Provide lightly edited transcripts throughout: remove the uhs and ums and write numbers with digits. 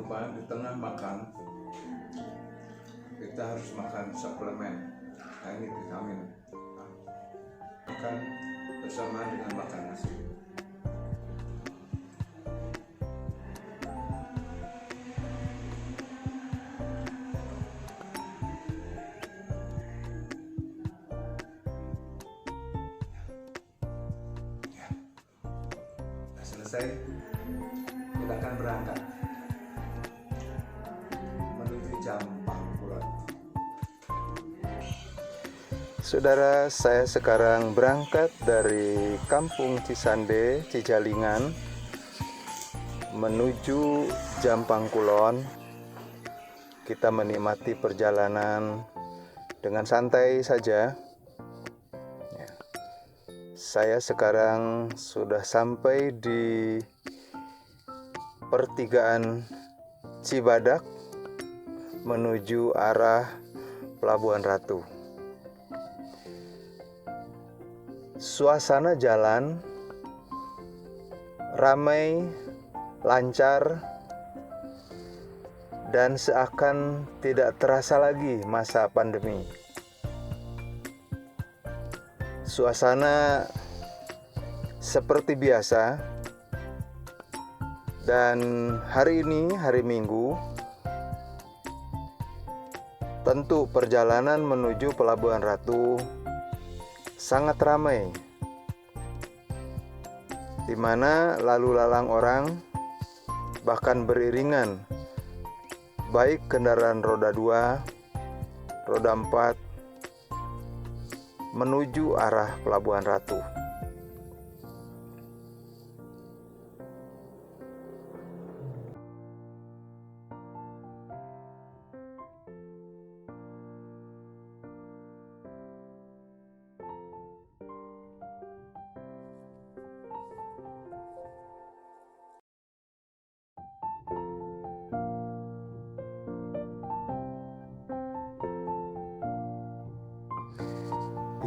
lupa di tengah makan kita harus makan suplemen. Nah ini vitamin. Makan bersamaan dengan makan nasi. Selesai, kita akan berangkat menuju Jampang Kulon. Saudara, saya sekarang berangkat dari Kampung Cisande, Cijalingan, menuju Jampang Kulon. Kita menikmati perjalanan dengan santai saja. Saya sekarang sudah sampai di pertigaan Cibadak menuju arah Pelabuhan Ratu. Suasana jalan ramai, lancar, dan seakan tidak terasa lagi masa pandemi. Suasana seperti biasa, dan hari ini hari Minggu, tentu perjalanan menuju Pelabuhan Ratu sangat ramai, di mana lalu lalang orang bahkan beriringan, baik kendaraan roda 2, roda 4 menuju arah Pelabuhan Ratu.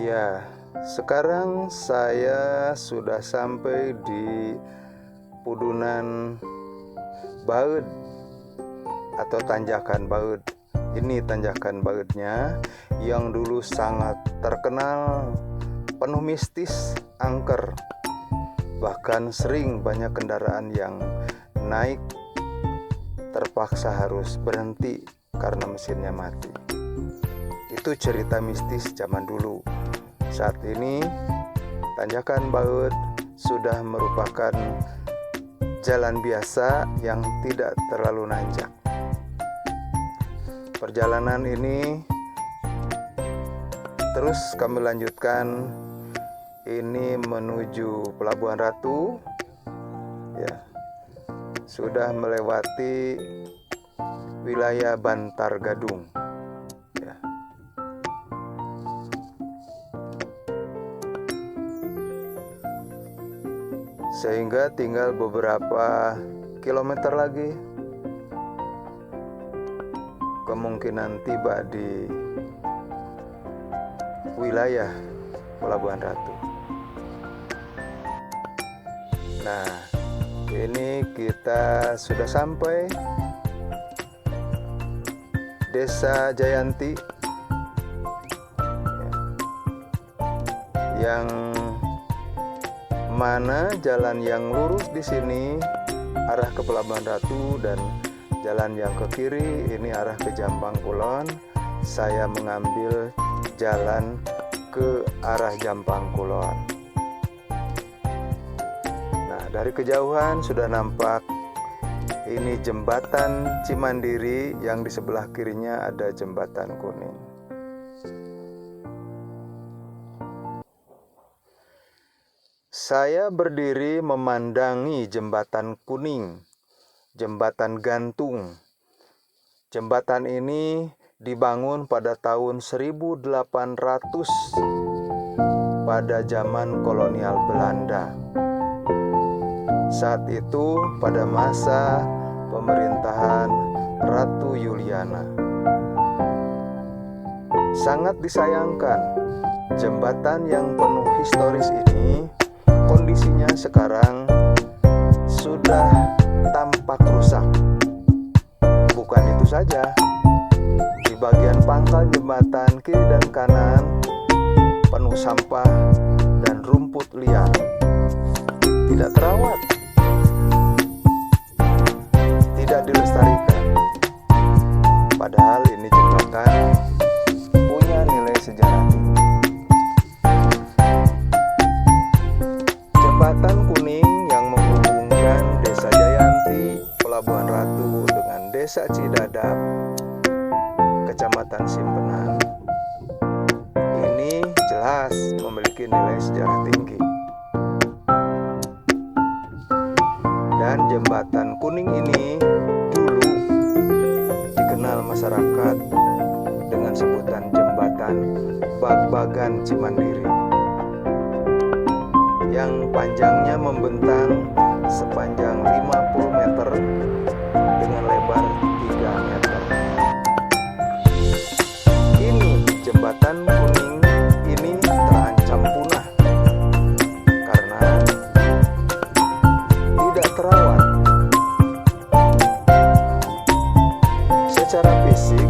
Ya, sekarang saya sudah sampai di Pudunan Baud atau Tanjakan Baud. Ini Tanjakan Baudnya yang dulu sangat terkenal, penuh mistis, angker. Bahkan sering banyak kendaraan yang naik terpaksa harus berhenti karena mesinnya mati. Itu cerita mistis zaman dulu. Saat ini Tanjakan Baud sudah merupakan jalan biasa yang tidak terlalu nanjak. Perjalanan ini terus kami lanjutkan, ini menuju Pelabuhan Ratu. Ya, sudah melewati wilayah Bantar Gadung. Sehingga tinggal beberapa kilometer lagi kemungkinan tiba di wilayah Pelabuhan Ratu. Nah, ini kita sudah sampai Desa Jayanti, yang mana jalan yang lurus di sini arah ke Pelabuhan Ratu, dan jalan yang ke kiri ini arah ke Jampang Kulon. Saya mengambil jalan ke arah Jampang Kulon. Nah, dari kejauhan sudah nampak ini jembatan Cimandiri, yang di sebelah kirinya ada jembatan kuning. Saya berdiri memandangi jembatan kuning, jembatan gantung. Jembatan ini dibangun pada tahun 1800 pada zaman kolonial Belanda. Saat itu pada masa pemerintahan Ratu Juliana. Sangat disayangkan, jembatan yang penuh historis ini kondisinya sekarang sudah tampak rusak. saja di bagian pangkal jembatan kiri dan kanan penuh sampah dan rumput liar, tidak terawat, tidak dilestarikan. Padahal ini jembatan punya nilai sejarah tinggi. Jembatan kuning yang menghubungkan Desa Jayanti, Pelabuhan Ratu dengan Desa Cidadap, Kecamatan Simpenan, ini jelas memiliki nilai sejarah tinggi. Dan jembatan kuning ini dulu dikenal masyarakat dengan sebutan jembatan Bag-Bagan Cimandiri, yang panjangnya membentang sepanjang 50 meter dengan lebar 3 meter. Ini jembatan kuning ini terancam punah karena tidak terawat. Secara fisik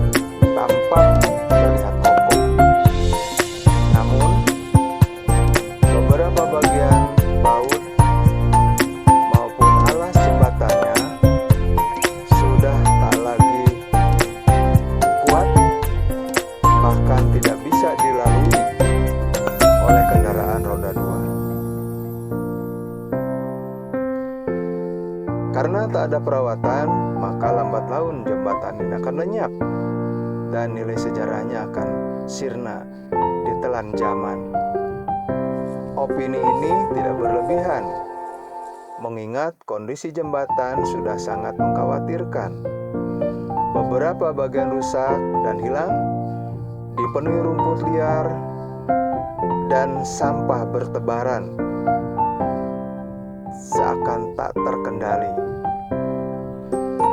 tampak terlihat kokoh, namun beberapa bagian baut maupun alas jembatannya sudah tak lagi kuat, bahkan tidak bisa dilalui oleh kendaraan roda 2. Karena tak ada perawatan, maka lambat laun jembatan ini akan lenyap dan nilai sejarahnya akan sirna ditelan zaman. Opini ini tidak berlebihan, mengingat kondisi jembatan sudah sangat mengkhawatirkan. Beberapa bagian rusak dan hilang, dipenuhi rumput liar dan sampah bertebaran, seakan tak terkendali.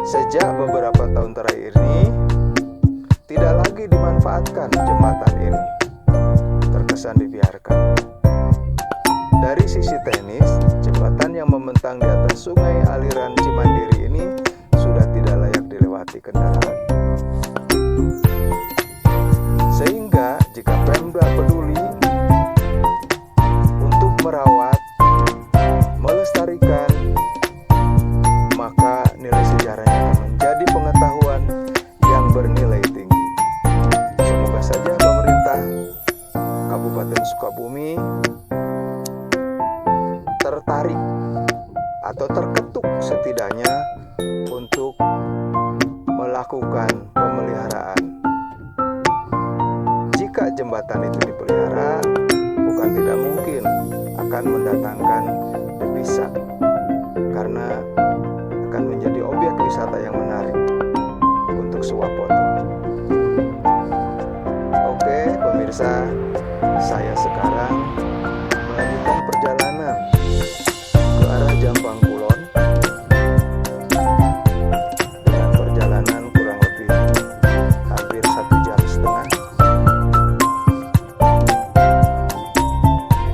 Sejak beberapa tahun terakhir ini, tidak lagi dimanfaatkan jembatan ini, terkesan dibiarkan. Dari sisi teknis, jembatan yang membentang di atas sungai aliran Cimandiri ini sudah tidak layak dilewati kendaraan. Sehingga jika Pemda peduli untuk merawat, melestarikan, maka nilai sejarahnya akan menjadi pengetahuan yang bernilai tinggi. Semoga saja pemerintah Kabupaten Sukabumi tertarik atau terketuk setidaknya untuk melakukan pemeliharaan. Jika jembatan itu dipelihara, bukan tidak mungkin akan mendatangkan devisa, karena akan menjadi objek wisata yang menarik untuk swafoto. Oke pemirsa, saya sekarang melanjutkan perjalanan ke arah Jampang Kulon dengan perjalanan kurang lebih hampir 1,5 jam.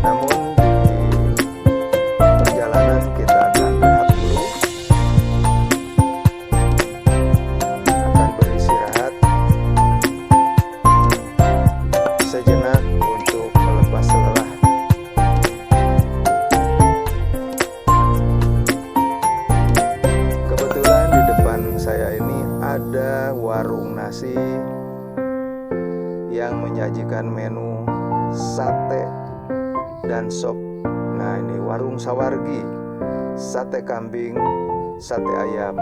Namun di perjalanan kita akan rehat dulu, akan beristirahat sejenak untuk melepas lelah. Kebetulan di depan saya ini ada warung nasi yang menyajikan menu sate dan sop. Nah, ini warung Sawargi, sate kambing, sate ayam.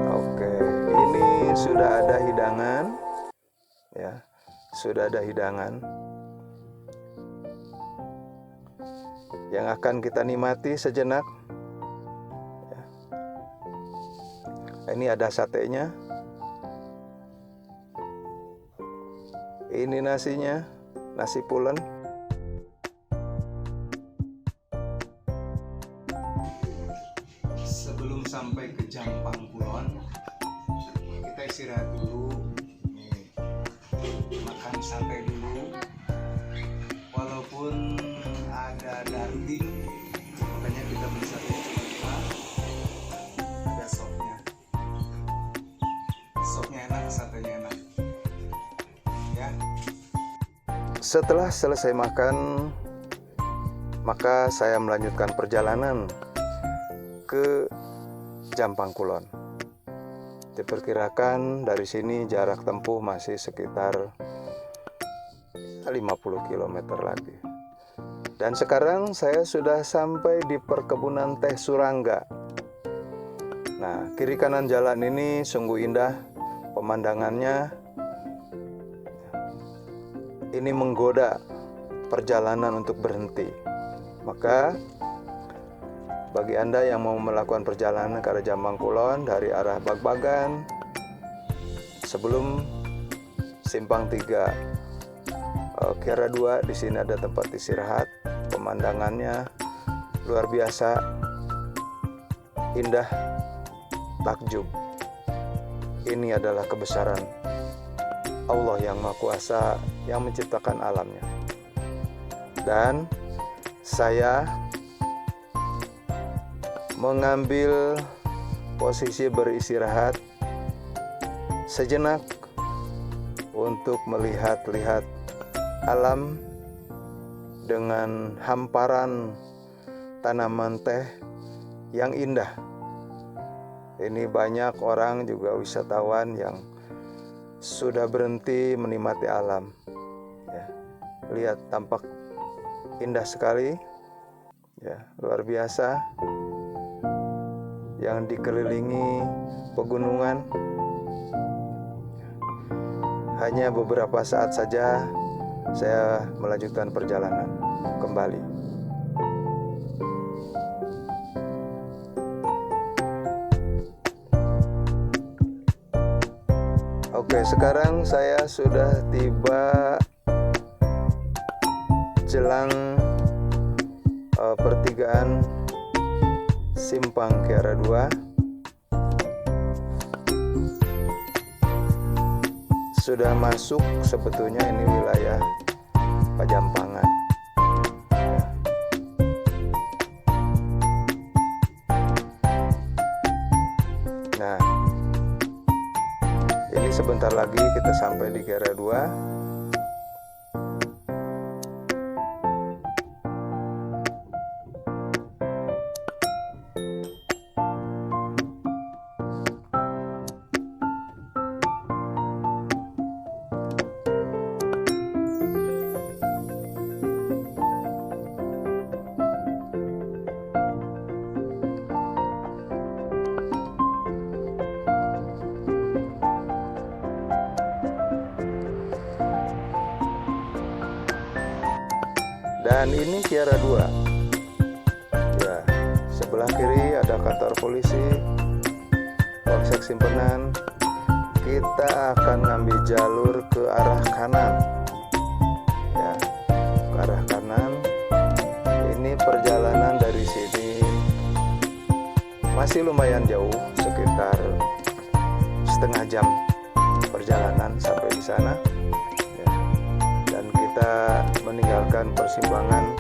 Oke, ini sudah ada hidangan, ya, sudah ada hidangan yang akan kita nikmati sejenak. Ya. Ini ada satenya, ini nasinya, nasi pulen. Sebelum sampai ke Jampang Kulon, kita istirahat dulu. Nih, makan sate dulu. Walaupun ada daging, makanya kita beli sate cuma 5. Ada sopnya. Sopnya Setelah selesai makan, maka saya melanjutkan perjalanan ke Jampang Kulon. Diperkirakan dari sini jarak tempuh masih sekitar 50 km lagi. Dan sekarang saya sudah sampai di perkebunan teh Surangga. Nah, kiri kanan jalan ini sungguh indah pemandangannya. Ini menggoda perjalanan untuk berhenti. Maka bagi Anda yang mau melakukan perjalanan ke arah Jampang Kulon dari arah Bagbagan, sebelum Simpang 3 Kiara 2, di sini ada tempat istirahat. Pemandangannya luar biasa, indah, takjub. Ini adalah kebesaran Allah yang Maha Kuasa yang menciptakan alamnya. Dan saya mengambil posisi beristirahat sejenak untuk melihat-lihat alam dengan hamparan tanaman teh yang indah. Ini banyak orang juga wisatawan yang sudah berhenti menikmati alam. Ya, lihat, tampak indah sekali, ya, luar biasa. Yang dikelilingi pegunungan. Hanya beberapa saat saja saya melanjutkan perjalanan kembali. Oke, sekarang saya sudah tiba jelang pertigaan Simpang Kiara 2. Sudah masuk sebetulnya ini wilayah Pajampangan. Nah, ini sebentar lagi kita sampai di Kiara 2. Dan ini Kiara 2. Ya, sebelah kiri ada kantor polisi, Polsek Simpenan. Kita akan ngambil jalur ke arah kanan. Ya, ke arah kanan. Ini perjalanan dari sini masih lumayan jauh, sekitar setengah jam perjalanan sampai di sana. Kita meninggalkan persimpangan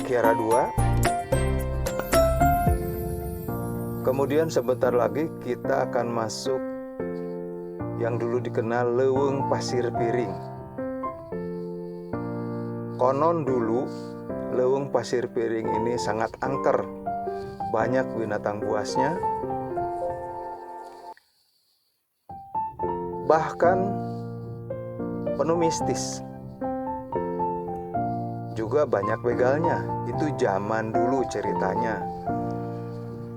Kiara 2. Kemudian sebentar lagi kita akan masuk yang dulu dikenal Leuweung Pasir Piring. Konon dulu Leuweung Pasir Piring ini sangat angker, banyak binatang buasnya, bahkan penuh mistis. Juga banyak begalnya. Itu zaman dulu ceritanya.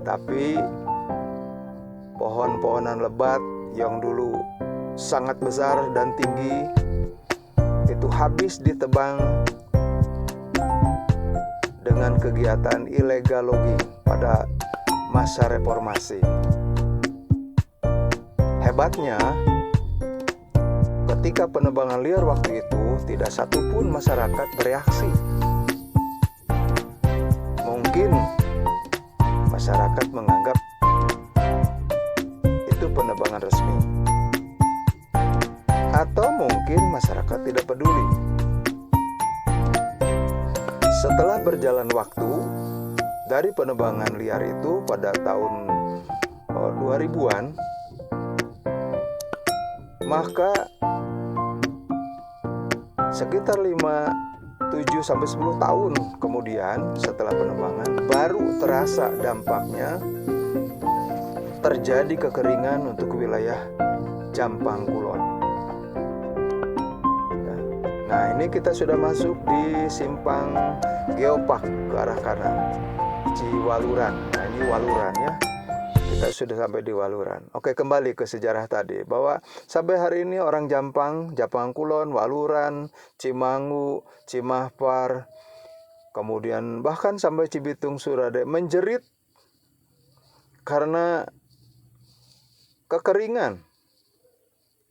Tapi pohon-pohonan lebat yang dulu sangat besar dan tinggi itu habis ditebang dengan kegiatan illegal logging pada masa reformasi. Hebatnya, ketika penebangan liar waktu itu, tidak satupun masyarakat bereaksi. Mungkin masyarakat menganggap itu penebangan resmi, atau mungkin masyarakat tidak peduli. Setelah berjalan waktu dari penebangan liar itu pada tahun 2000-an, maka Sekitar 7 sampai 10 tahun kemudian setelah penebangan baru terasa dampaknya, terjadi kekeringan untuk wilayah Jampang Kulon. Nah, ini kita sudah masuk di simpang Geopark ke arah kanan, Ciwaluran. Nah, ini Waluran ya. Kita sudah sampai di Waluran. Oke, kembali ke sejarah tadi bahwa sampai hari ini orang Jampang Kulon, Waluran, Cimangu, Cimahpar, kemudian bahkan sampai Cibitung, Surade menjerit karena kekeringan.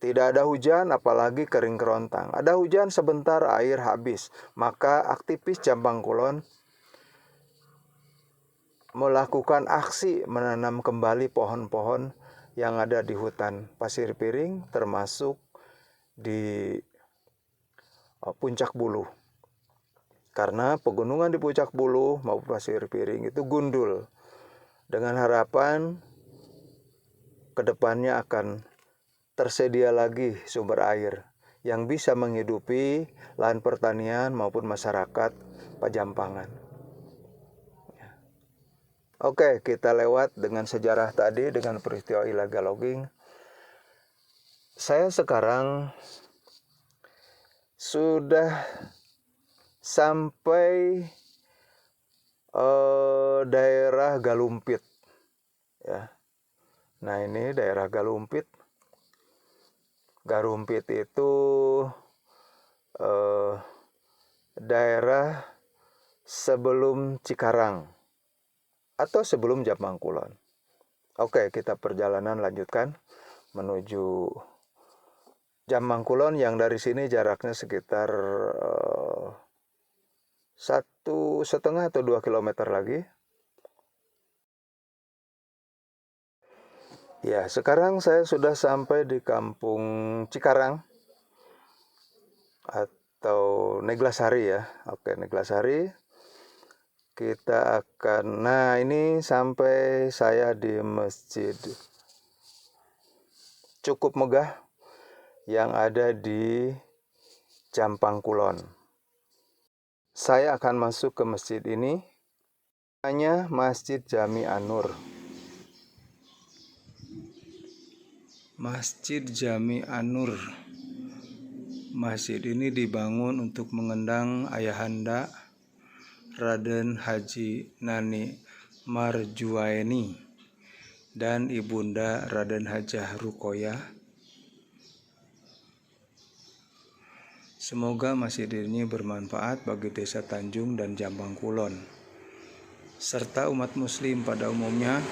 Tidak ada hujan, apalagi kering kerontang. Ada hujan sebentar, air habis. Maka aktivis Jampang Kulon melakukan aksi menanam kembali pohon-pohon yang ada di hutan Pasir Piring, termasuk di Puncak Bulu. Karena pegunungan di Puncak Bulu maupun Pasir Piring itu gundul, dengan harapan kedepannya akan tersedia lagi sumber air yang bisa menghidupi lahan pertanian maupun masyarakat Pajampangan. Oke, kita lewat dengan sejarah tadi, dengan peristiwa illegal logging. Saya sekarang sudah sampai daerah Galumpit ya. Nah, ini daerah Galumpit. Galumpit itu daerah sebelum Cikarang atau sebelum Jampang Kulon. Oke, kita perjalanan lanjutkan menuju Jampang Kulon yang dari sini jaraknya sekitar 1,5 atau 2 kilometer lagi. Ya, sekarang saya sudah sampai di Kampung Cikarang atau Neglasari ya. Oke, Neglasari. Kita akan, nah ini sampai saya di masjid cukup megah yang ada di Jampang Kulon. Saya akan masuk ke masjid ini, namanya Masjid Jami An-Nur. Masjid Jami An-Nur. Masjid ini dibangun untuk mengendang Ayahanda Raden Haji Nani Marjuwaeni dan Ibunda Raden Hajah Rukoyah. Semoga masjid ini bermanfaat bagi Desa Tanjung dan Jampang Kulon serta umat muslim pada umumnya.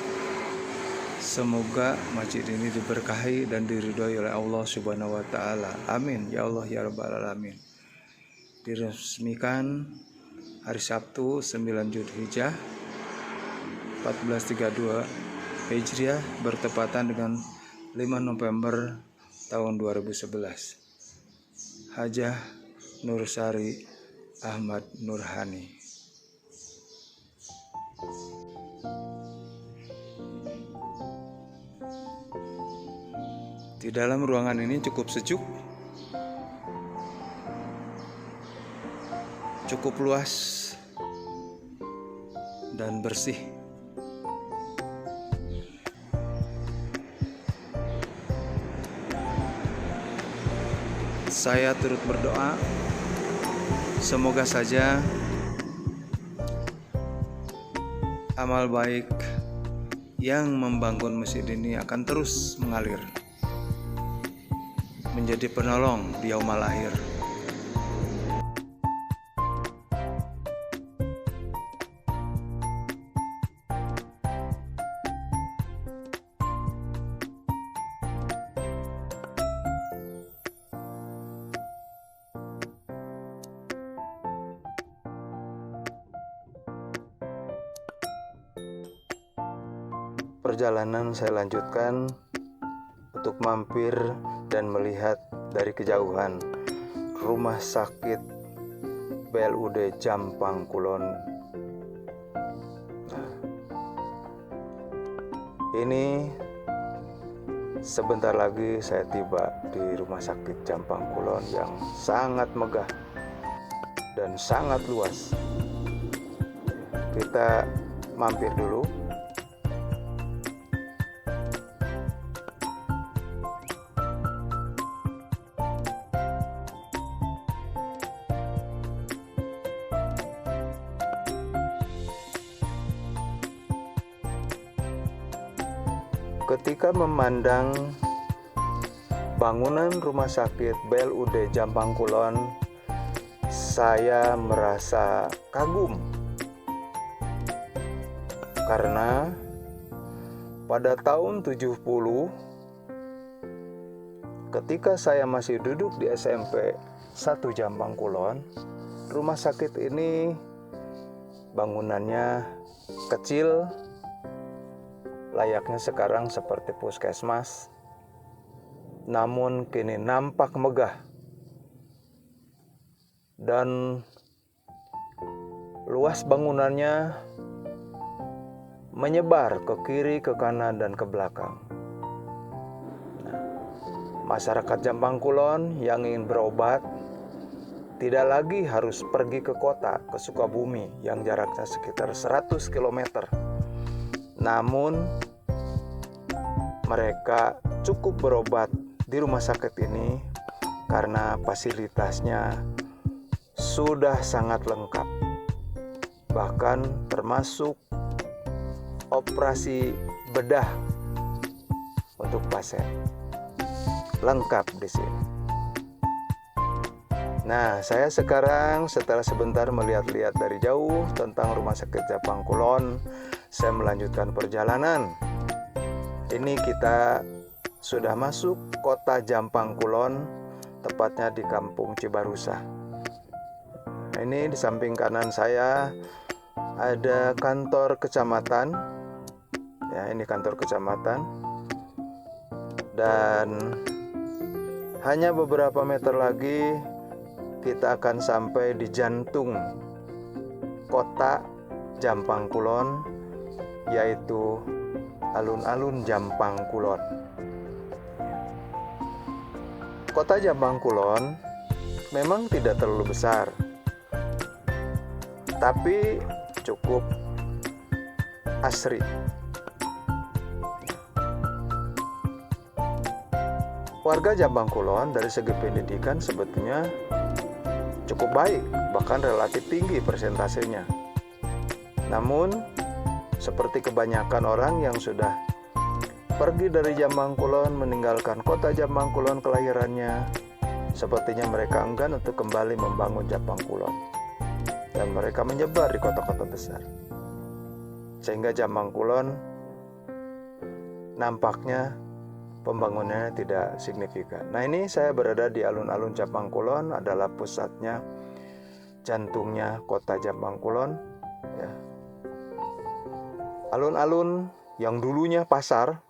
Semoga masjid ini diberkahi dan diridhoi oleh Allah Subhanahu wa taala. Amin ya Allah ya rabbal alamin. Diresmikan hari Sabtu 9 Zulhijjah 1432 Hijriah bertepatan dengan 5 November tahun 2011. Hajah Nursari Ahmad Nurhani. Di dalam ruangan ini cukup sejuk, cukup luas dan bersih. Saya turut berdoa, semoga saja amal baik yang membangun masjid ini akan terus mengalir, menjadi penolong di yaumal akhir. Perjalanan saya lanjutkan untuk mampir dan melihat dari kejauhan rumah sakit BLUD Jampang Kulon. Nah, ini Sebentar lagi saya tiba di Rumah Sakit Jampang Kulon yang sangat megah dan sangat luas. Kita mampir dulu. Ketika memandang bangunan Rumah Sakit BLUD Jampang Kulon, saya merasa kagum karena pada tahun 70 ketika saya masih duduk di SMP 1 Jampang Kulon, rumah sakit ini bangunannya kecil, layaknya sekarang seperti puskesmas, namun kini nampak megah dan luas bangunannya menyebar ke kiri, ke kanan, dan ke belakang. Masyarakat Jampang Kulon yang ingin berobat tidak lagi harus pergi ke kota, ke Sukabumi yang jaraknya sekitar 100 km. Namun mereka cukup berobat di rumah sakit ini karena fasilitasnya sudah sangat lengkap. Bahkan termasuk operasi bedah untuk pasien. Lengkap di sini. Nah, saya sekarang setelah sebentar melihat-lihat dari jauh tentang Rumah Sakit Jampang Kulon, saya melanjutkan perjalanan. Ini kita sudah masuk kota Jampang Kulon, tepatnya di Kampung Cibarusa. Nah, ini di samping kanan saya ada kantor kecamatan. Ya, ini kantor kecamatan. Dan hanya beberapa meter lagi kita akan sampai di jantung kota Jampang Kulon, yaitu alun-alun Jampang Kulon. Kota Jampang Kulon memang tidak terlalu besar, tapi cukup asri. Warga Jampang Kulon dari segi pendidikan sebetulnya cukup baik, bahkan relatif tinggi persentasenya. Namun, seperti kebanyakan orang yang sudah pergi dari Jampang Kulon, meninggalkan kota Jampang Kulon kelahirannya, sepertinya mereka enggan untuk kembali membangun Jampang Kulon. Dan mereka menyebar di kota-kota besar. Sehingga Jampang Kulon nampaknya pembangunannya tidak signifikan. Nah, ini saya berada di alun-alun Jampang Kulon, adalah pusatnya, jantungnya kota Jampang Kulon. Ya. Alun-alun yang dulunya pasar,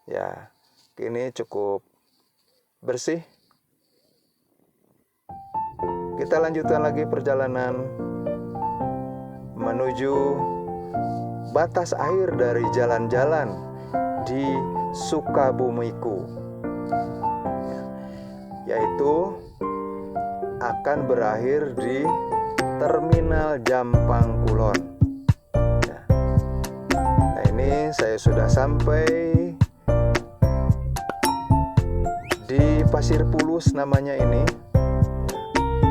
ya kini cukup bersih. Kita lanjutkan lagi perjalanan menuju batas akhir dari jalan-jalan di Sukabumiku, yaitu akan berakhir di Terminal Jampang Kulon. Nah, ini saya sudah sampai di Pasir Pulus namanya ini.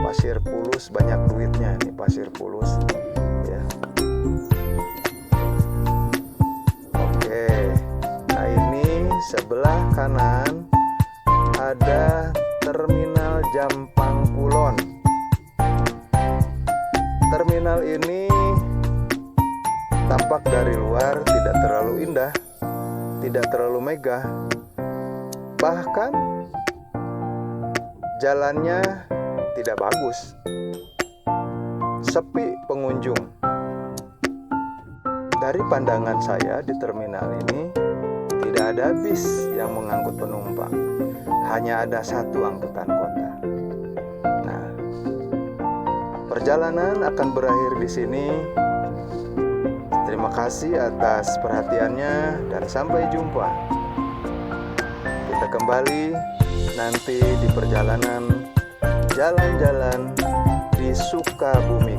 Pasir Pulus, banyak duitnya ini Pasir Pulus. Ya. Sebelah kanan ada Terminal Jampang Kulon. Terminal ini tampak dari luar tidak terlalu indah, tidak terlalu megah. Bahkan jalannya tidak bagus. Sepi pengunjung. Dari pandangan saya di terminal ini tidak ada bis yang mengangkut penumpang, hanya ada satu angkutan kota. Nah, perjalanan akan berakhir di sini. Terima kasih atas perhatiannya dan sampai jumpa. kembali nanti di perjalanan jalan-jalan di Sukabumi.